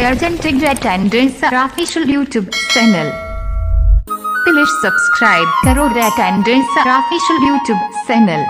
Presented attendance our official YouTube channel. Please subscribe करो attendance our official YouTube channel.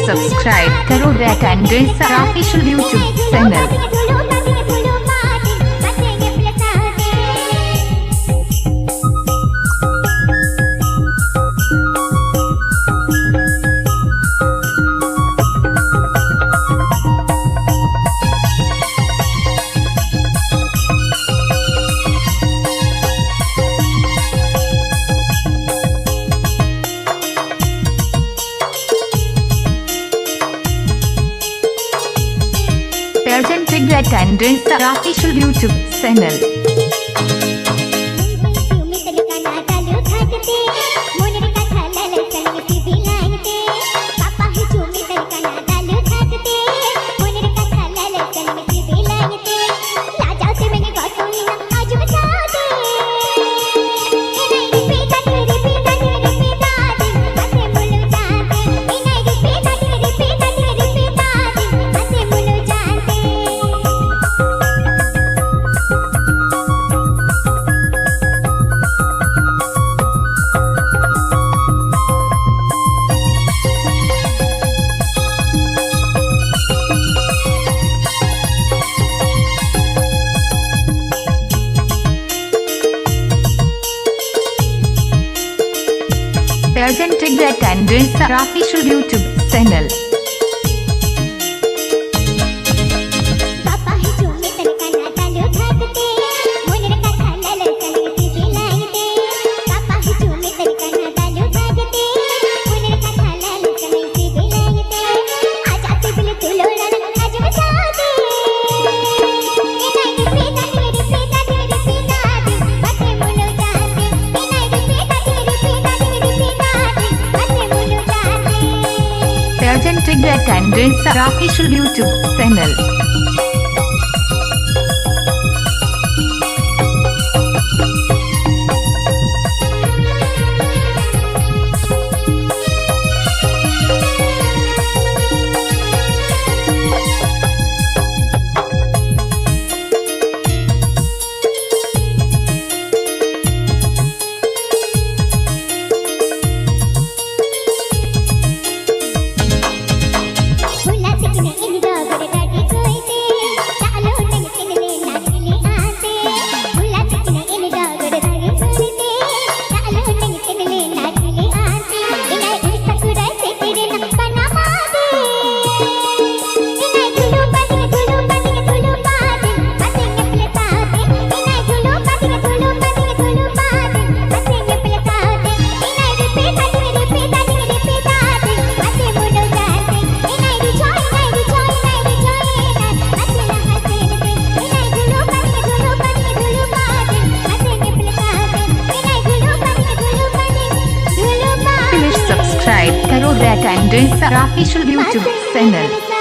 Subscribe करो attendance our official YouTube channel. Presented attendance our official YouTube channel. Presented attendance our official YouTube channel. Presented attendance our official YouTube channel. Subscribe करो attendance our official YouTube channel.